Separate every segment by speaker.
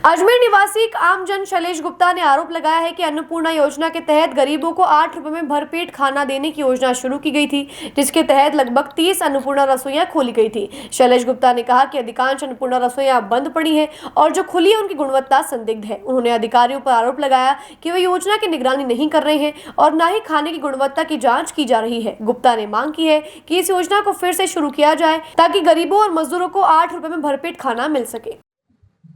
Speaker 1: अजमेर निवासी एक आमजन शैलेश गुप्ता ने आरोप लगाया है कि अन्नपूर्णा योजना के तहत गरीबों को 8 रुपए में भरपेट खाना देने की योजना शुरू की गई थी, जिसके तहत लगभग 30 अन्नपूर्णा रसोइयां खोली गई थी। शैलेश गुप्ता ने कहा कि अधिकांश अन्नपूर्णा रसोइयां बंद पड़ी हैं और जो खुली है उनकी गुणवत्ता संदिग्ध है। उन्होंने अधिकारियों पर आरोप लगाया कि वे योजना की निगरानी नहीं कर रहे हैं और न ही खाने की गुणवत्ता की जाँच की जा रही है। गुप्ता ने मांग की है कि इस योजना को फिर से शुरू किया जाए ताकि गरीबों और मजदूरों को 8 रुपए में भरपेट खाना मिल सके।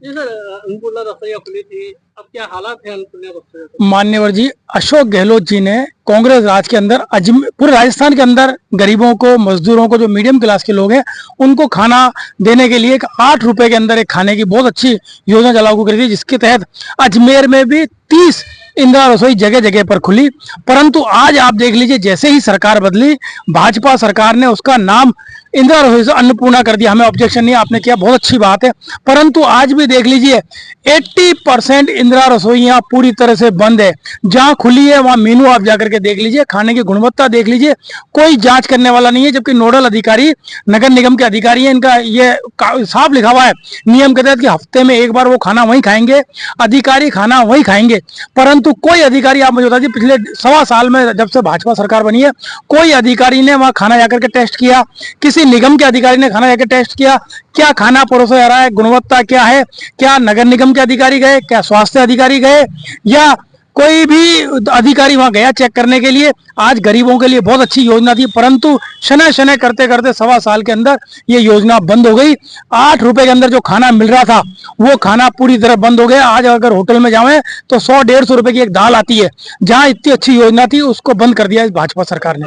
Speaker 2: जी सर, अन्नपूर्णा रसोइयां खुली थी, अब क्या हालात है अन्नपूर्णा रसोइयां?
Speaker 3: मान्यवर जी, अशोक गहलोत जी ने कांग्रेस राज के अंदर पूरे राजस्थान के अंदर गरीबों को, मजदूरों को, जो मीडियम क्लास के लोग हैं, उनको खाना देने के लिए 8 रुपए के अंदर एक खाने की बहुत अच्छी योजना लागू करी थी, जिसके तहत अजमेर में भी 30 इंदिरा रसोई जगह जगह पर खुली। परंतु आज आप देख लीजिए, जैसे ही सरकार बदली, भाजपा सरकार ने उसका नाम इंदिरा रसोई से अन्नपूर्णा कर दिया। हमें ऑब्जेक्शन नहीं, आपने किया, बहुत अच्छी बात है। परंतु आज भी देख लीजिए 80% इंदिरा रसोइयां पूरी तरह से बंद है। जहां खुली है वहां मेनू आप जाकर के देख लीजिए, खाने की गुणवत्ता देख लीजिए, कोई जांच करने वाला नहीं है। जबकि नोडल अधिकारी नगर निगम के अधिकारी हैं, इनका ये साफ लिखा हुआ है नियम के तहत कि हफ्ते में एक बार वो खाना वहीं खाएंगे, अधिकारी खाना वहीं खाएंगे। परंतु कोई अधिकारी, आप मुझे बता दीजिए, पिछले 1.25 साल में जब से भाजपा सरकार बनी है, कोई अधिकारी ने वहां खाना जाकर के टेस्ट किया? किसी निगम के अधिकारी ने खाना जाकर टेस्ट किया? क्या खाना परोसा जा रहा है, गुणवत्ता क्या है? क्या नगर निगम के अधिकारी गए? क्या स्वास्थ्य अधिकारी गए? या कोई भी अधिकारी वहां गया चेक करने के लिए? आज गरीबों के लिए बहुत अच्छी योजना थी, परंतु शनै शनै करते करते 1.25 साल के अंदर ये योजना बंद हो गई। 8 रुपए के अंदर जो खाना मिल रहा था वो खाना पूरी तरह बंद हो गया। आज अगर होटल में जाएं तो 100-150 रुपए की एक दाल आती है। जहां इतनी अच्छी योजना थी उसको बंद कर दिया इस भाजपा सरकार ने।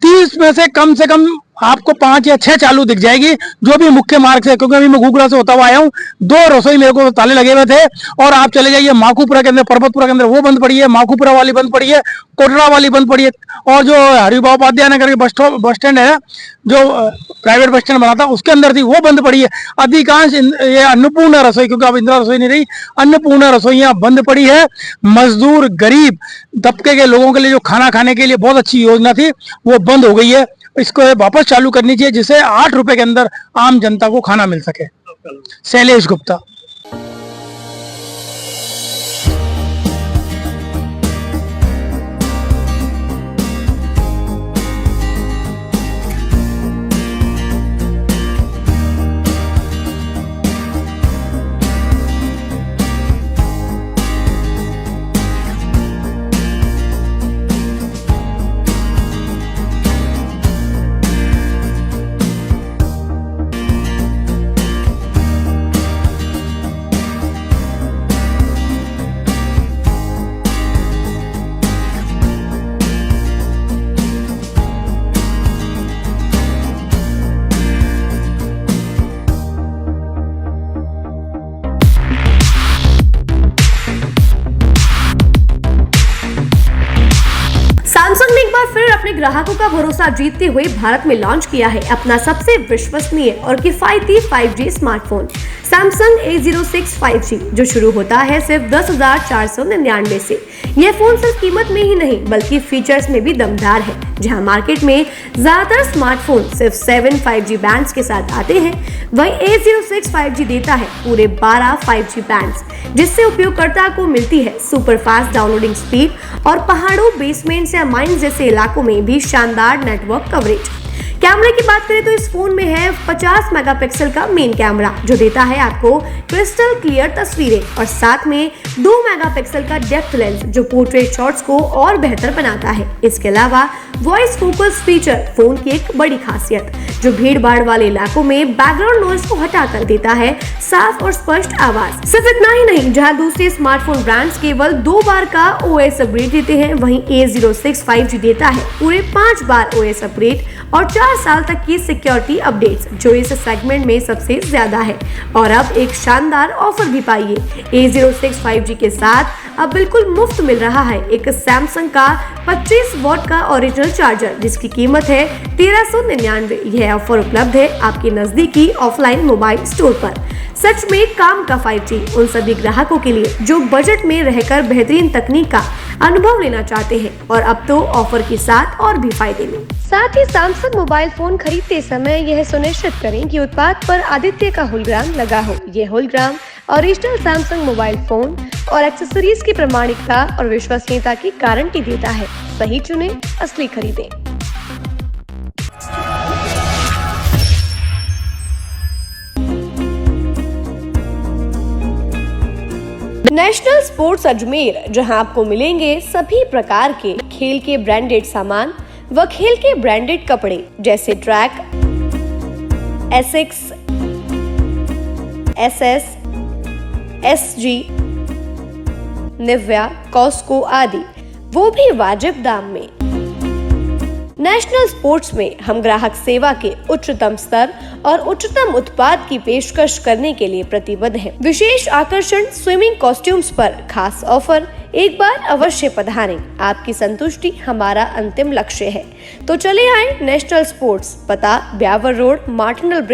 Speaker 3: 30 में से कम आपको 5 या 6 चालू दिख जाएगी, जो भी मुख्य मार्ग से, क्योंकि अभी मैं घुघरा से होता हुआ आया हूँ। 2 रसोई मेरे को ताले लगे हुए थे। और आप चले जाइए माखूपुरा के अंदर, पर्वतपुरा के अंदर, वो बंद पड़ी है, माखूपुरा वाली बंद पड़ी है, कोटड़ा वाली बंद पड़ी है। और जो हरिभाव उपाध्याय नगर के बस स्टैंड है, जो प्राइवेट बस स्टैंड बना था, उसके अंदर थी, वो बंद पड़ी है। अधिकांश ये अन्नपूर्णा रसोई, क्योंकि अब इंदिरा रसोई नहीं रही, अन्नपूर्णा रसोइयां बंद पड़ी है। मजदूर, गरीब तबके के लोगों के लिए जो खाना खाने के लिए बहुत अच्छी योजना थी वो बंद हो गई है। इसको वापस चालू करनी चाहिए, जिससे 8 रुपए के अंदर आम जनता को खाना मिल सके। शैलेश गुप्ता।
Speaker 1: सैमसंग ने एक बार फिर अपने ग्राहकों का भरोसा जीतते हुए भारत में लॉन्च किया है अपना सबसे विश्वसनीय और किफायती 5G smartphone Samsung A06 5G, जो शुरू होता है सिर्फ 10,499 से। यह फोन सिर्फ कीमत में ही नहीं बल्कि फीचर्स में भी दमदार है। जहां मार्केट में ज्यादातर स्मार्टफोन सिर्फ 7 5G बैंड्स के साथ आते हैं, वहीं A06 5G देता है पूरे 12 5G बैंड्स, जिससे उपयोगकर्ता को मिलती है सुपर फास्ट डाउनलोडिंग स्पीड और पहाड़ों, बेसमेंट्स या माइंस जैसे इलाकों में भी शानदार नेटवर्क कवरेज। कैमरे की बात करें तो इस फोन में है 50 मेगापिक्सल का मेन कैमरा, जो देता है आपको क्रिस्टल क्लियर तस्वीरें, और साथ में 2 मेगापिक्सल का डेप्थ लेंस, जो पोर्ट्रेट शॉट्स को और बेहतर बनाता है। इसके अलावा वॉइस फोकस फीचर फोन की एक बड़ी खासियत, जो भीड़ भाड़ वाले इलाकों में बैकग्राउंड नॉइज को हटा कर देता है साफ और स्पष्ट आवाज। सिर्फ इतना ही नहीं, जहां दूसरे स्मार्टफोन ब्रांड्स केवल 2 बार का OS अपग्रेड देते हैं, वहीं A06 5G देता है पूरे 5 बार OS अपग्रेड और 4 साल तक की सिक्योरिटी अपडेट्स, जो इस सेगमेंट में सबसे ज्यादा है। और अब एक शानदार ऑफर भी पाइए। A06 5G के साथ अब बिल्कुल मुफ्त मिल रहा है एक सैमसंग का 25 वॉट का ओरिजिनल चार्जर, जिसकी कीमत है 1399। यह ऑफर उपलब्ध है आपके नजदीकी ऑफलाइन मोबाइल स्टोर पर। सच में काम का 5G उन सभी ग्राहकों के लिए जो बजट में रहकर बेहतरीन तकनीक का अनुभव लेना चाहते हैं और अब तो ऑफर के साथ और भी फायदे में। साथ ही सैमसंग मोबाइल फोन खरीदते समय यह सुनिश्चित करें कि उत्पाद पर आदित्य का होलोग्राम लगा हो। ये hologram original Samsung mobile phone और एक्सेसरीज की प्रामाणिकता और विश्वसनीयता की गारंटी देता है। सही चुनें, असली खरीदें। नेशनल स्पोर्ट्स अजमेर, जहां आपको मिलेंगे सभी प्रकार के खेल के ब्रांडेड सामान व खेल के ब्रांडेड कपड़े जैसे track, Asics, SS, SG, Nivia, Cosco आदि, वो भी वाजिब दाम में। नेशनल स्पोर्ट्स में हम ग्राहक सेवा के उच्चतम स्तर और उच्चतम उत्पाद की पेशकश करने के लिए प्रतिबद्ध हैं। विशेष आकर्षण स्विमिंग कॉस्ट्यूम्स पर खास ऑफर। एक बार अवश्य पधारें, आपकी संतुष्टि हमारा अंतिम लक्ष्य है। तो चले आए नेशनल स्पोर्ट्स, पता ब्यावर रोड, मार्टिनल ब्रिज।